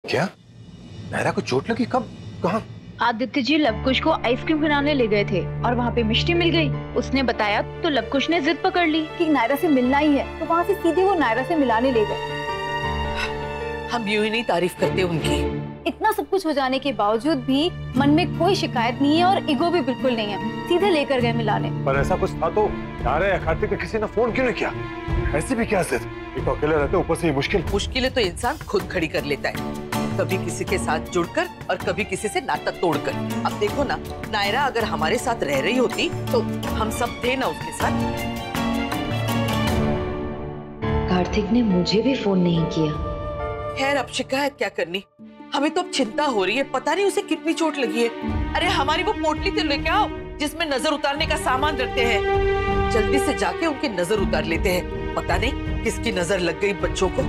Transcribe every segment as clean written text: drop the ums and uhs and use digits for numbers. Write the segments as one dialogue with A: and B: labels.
A: क्या? नायरा को चोट लगी? कब? कहाँ?
B: आदित्य जी लवकुश को आइसक्रीम खिलाने ले गए थे और वहाँ पे मिष्टी मिल गई। उसने बताया तो लवकुश ने जिद पकड़ ली कि नायरा से मिलना ही है, तो वहाँ से सीधे वो नायरा से मिलाने ले गए।
C: हम यूं ही नहीं तारीफ करते उनकी।
B: इतना सब कुछ हो जाने के बावजूद भी मन में कोई शिकायत नहीं है और ईगो भी बिल्कुल नहीं है। सीधे लेकर गए मिलाने।
A: पर ऐसा कुछ था तो नायरा या कार्तिक ने किसी ने फोन क्यों नहीं किया? ऐसी भी क्या जिद? एक तो अकेले रहते, ऊपर से ये मुश्किलें
C: तो इंसान खुद खड़ी कर लेता है, कभी किसी के साथ जुड़कर और कभी किसी से नाता तोड़कर। अब देखो ना, नायरा अगर हमारे साथ रह रही होती तो हम सब थे ना उसके साथ।
D: कार्तिक ने मुझे भी फोन नहीं किया।
C: खैर अब शिकायत क्या करनी, हमें तो अब चिंता हो रही है, पता नहीं उसे कितनी चोट लगी है। अरे हमारी वो पोटली तो लेके आओ जिसमें नजर उतारने का सामान रखते हैं, जल्दी से जाके उनकी नजर उतार लेते हैं। पता नहीं किसकी नजर लग गई बच्चों को।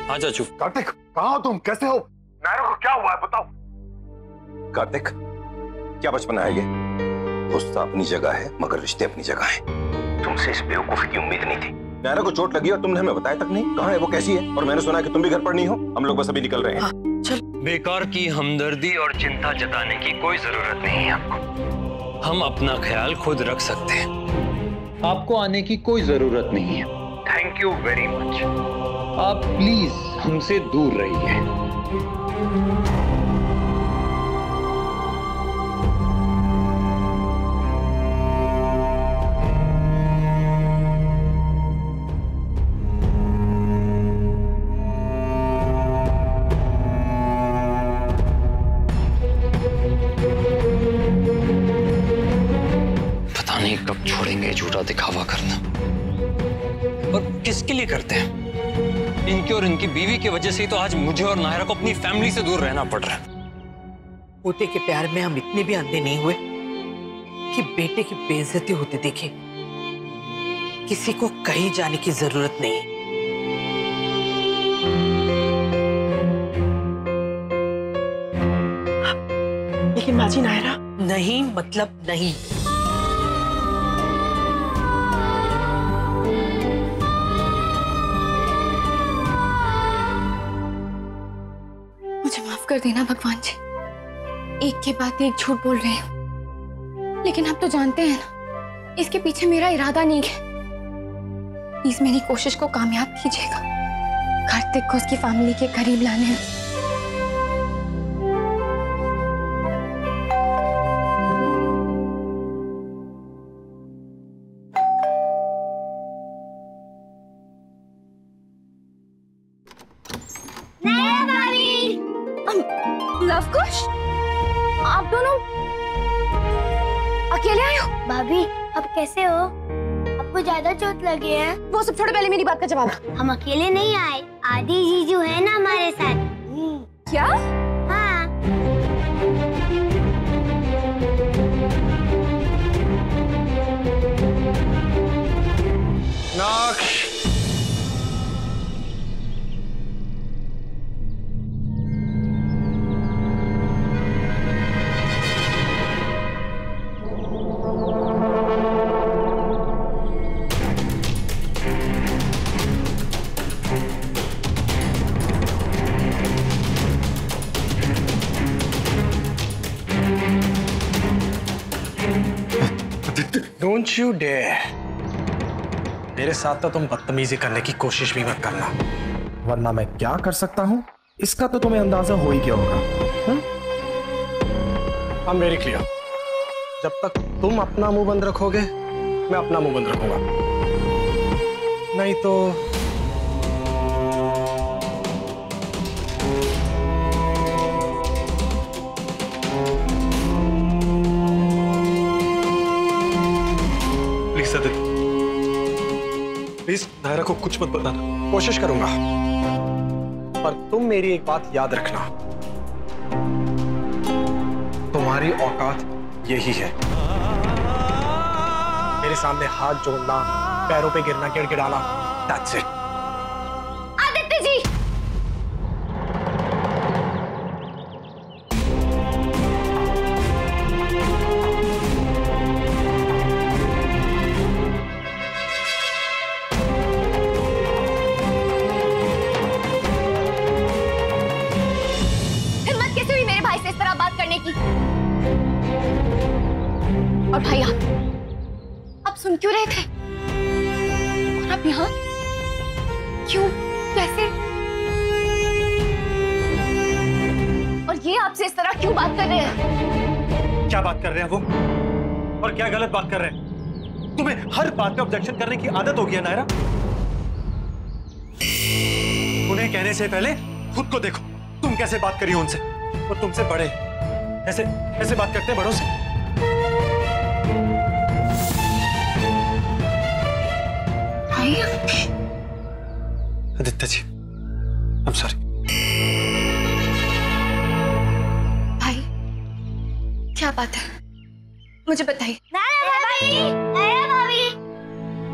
A: हाँ चाचू। कार्तिक, कहाँ हो तुम? कैसे हो? नायरा को क्या हुआ है बताओ।
E: कार्तिक, क्या बचपन है ये? गुस्सा अपनी जगह है मगर रिश्ते अपनी जगह हैं। तुमसे इस बेवकूफी की उम्मीद नहीं थी। नायरा को चोट लगी और तुमने हमें बताया तक नहीं। कहाँ है वो, कैसी है? और मैंने सुना है कि तुम भी घर पर नहीं हो। हम लोग बस अभी निकल रहे हैं।
C: चल।
F: बेकार की हमदर्दी और चिंता जताने की कोई जरूरत नहीं है आपको। हम अपना ख्याल खुद रख सकते हैं। आपको आने की कोई जरूरत नहीं है। Thank you very much. आप प्लीज हमसे दूर रहिए। पता नहीं कब छोड़ेंगे झूठा दिखावा करना। और किसके लिए करते हैं? इनकी और इनकी बीवी की वजह से ही तो आज मुझे और नायरा को अपनी फैमिली से दूर रहना पड़ रहा है।
C: पोते के प्यार में हम इतने भी अंधे नहीं हुए कि बेटे की बेइज्जती होती देखे। किसी को कहीं जाने की जरूरत नहीं।
G: लेकिन माजी नायरा
C: नहीं मतलब नहीं।
B: माफ कर देना भगवान जी, एक के बाद एक झूठ बोल रहे हैं, लेकिन आप तो जानते हैं ना इसके पीछे मेरा इरादा नहीं है। प्लीज मेरी कोशिश को कामयाब कीजिएगा, कार्तिक को उसकी फैमिली के करीब लाने में। लवकुश, आप दोनों अकेले आए हो?
H: भाभी, आप कैसे हो? आपको ज्यादा चोट लगी है?
B: वो सब छोड़ो, पहले मेरी बात का जवाब।
H: हम अकेले नहीं आए, आदि जीजू है ना हमारे साथ।
B: क्या?
H: हाँ।
A: नाक्ष। Don't you dare! मेरे साथ तो तुम बदतमीजी करने की कोशिश भी मत करना, वरना मैं क्या कर सकता हूँ इसका तो तुम्हें अंदाजा हो ही गया होगा। I'm very clear. जब तक तुम अपना मुंह बंद रखोगे, मैं अपना मुंह बंद रखूंगा। नहीं तो प्लीज नायरा को कुछ मत बताना। कोशिश करूंगा, पर तुम मेरी एक बात याद रखना, तुम्हारी औकात यही है। मेरे सामने हाथ जोड़ना, पैरों पे गिरना, गिड़गिड़ाना, that's it।
B: आदित्य जी, और भाई आप सुन क्यों रहे थे? और आप यहाँ क्यों, कैसे? और ये आपसे इस तरह क्यों बात कर रहे हैं?
I: क्या बात कर रहे हैं वो? और क्या गलत बात कर रहे हैं? तुम्हें हर बात पे ऑब्जेक्शन करने की आदत हो गई है नायरा। उन्हें कहने से पहले खुद को देखो, तुम कैसे बात करी हो उनसे। वो तुमसे बड़े, ऐसे ऐसे बात करते हैं बड़ों से। Aditya ji, I'm sorry।
B: भाई, क्या बात है? मुझे बताइए।
H: भाभी,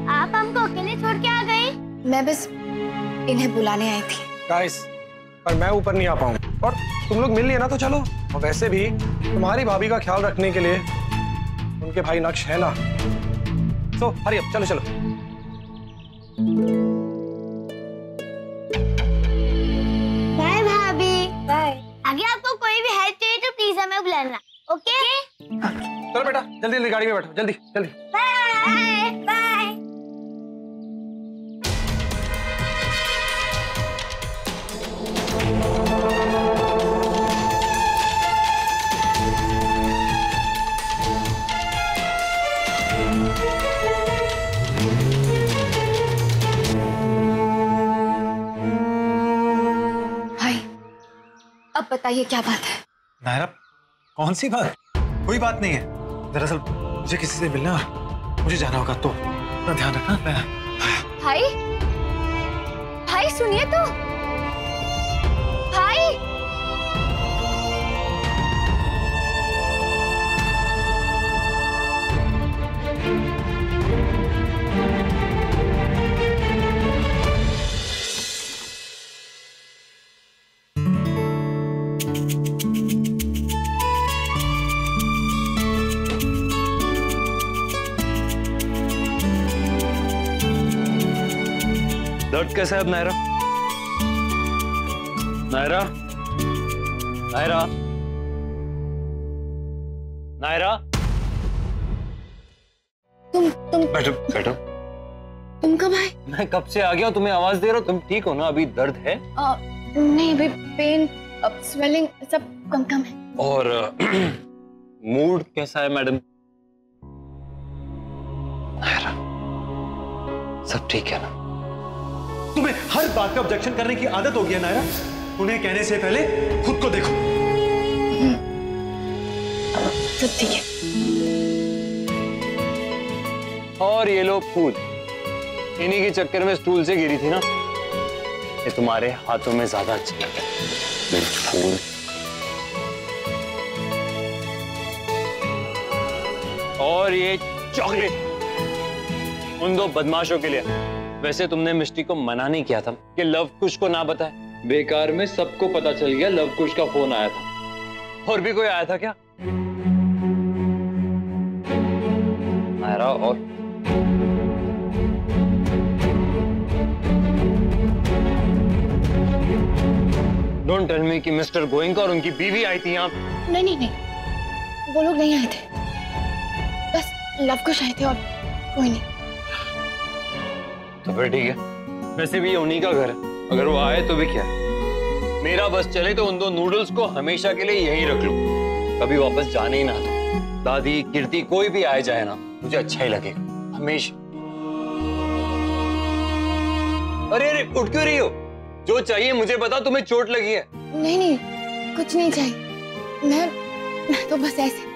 H: आप हमको अकेले छोड़ के आ गई?
B: मैं बस इन्हें बुलाने आई थी।
A: गाइस, पर मैं ऊपर नहीं आ पाऊंगा और तुम लोग मिल लिए ना तो चलो। और वैसे भी तुम्हारी भाभी का ख्याल रखने के लिए उनके भाई नक्श है ना। तो हरी अब चलो चलो।
H: बाय भाभी। बाय। आगे आपको कोई भी हेल्प चाहिए तो प्लीज हमें बुलाना, ओके?
A: चलो बेटा, जल्दी जल्दी गाड़ी में बैठो, जल्दी जल्दी।
H: Bye bye.
B: भाई, अब बताइए क्या बात है?
I: नायरा, कौन सी बात? कोई बात नहीं है। दरअसल मुझे किसी से मिलना और मुझे जाना होगा, तो अपना ध्यान रखना।
B: भाई, भाई सुनिए तो। भाई,
F: दर्द कैसा है अब नायरा? नायरा, नायरा, नायरा,
B: तुम
F: बैठो बैठो।
B: तुम कब आए?
F: मैं कब से आ गया हूं, तुम्हें आवाज दे रहा हूं। तुम ठीक हो ना? अभी दर्द है?
B: नहीं भाई, पेन, स्वेलिंग सब कम कम है।
F: और मूड कैसा है मैडम? नायरा, सब ठीक है ना?
I: तुम्हें हर बात पे ऑब्जेक्शन करने की आदत हो गई है नायरा। उन्हें कहने से पहले खुद को देखो।
B: सब ठीक है।
F: और ये लो फूल, इन्हीं के चक्कर में स्टूल से गिरी थी ना। ये तुम्हारे हाथों में ज्यादा अच्छा लगा। फूल और ये चॉकलेट उन दो बदमाशों के लिए। वैसे तुमने मिस्टी को मना नहीं किया था कि लव कुश को ना बताए। बेकार में सबको पता चल गया लव कुश का फोन आया था। और भी कोई आया था क्या? नायरा, और डोंट टेल मी कि मिस्टर गोइंका और उनकी बीवी आई थी यहाँ।
B: नहीं नहीं नहीं, वो लोग नहीं आए थे, बस लव कुश आए थे और कोई नहीं।
F: तो फिर ठीक है। वैसे भी ये उन्हीं का घर है, अगर वो आए तो भी क्या है। मेरा बस चले तो उन दो नूडल्स को हमेशा के लिए यहीं रख लो, कभी वापस जाने ही ना दो। दादी, कीर्ति, कोई भी आए जाए ना, मुझे अच्छा ही लगेगा हमेशा। अरे अरे, उठ क्यों रही हो? जो चाहिए मुझे बता। तुम्हें चोट लगी है?
B: नहीं नहीं, कुछ नहीं चाहिए। मैं तो बस ऐसे।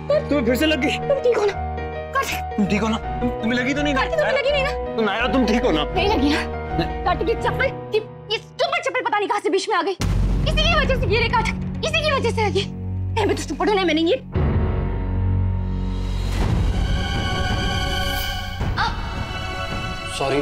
F: तुम्हें फिर से लग गई?
B: तुम ठीक हो ना?
F: तुम ठीक हो ना? तुम्हें लगी तो नहीं ना?
B: तुम्हें लगी नहीं ना?
F: तो नायरा, तुम ठीक हो ना?
B: नहीं लगी ना? काट की चप्पल, ये स्टूपिड चप्पल पता नहीं कहां से बीच में आ गई। इसी की वजह से गिरे काट, इसी की वजह से लगी। मैं तो स्टूपिड हूं, मैंने ये।
F: सॉरी।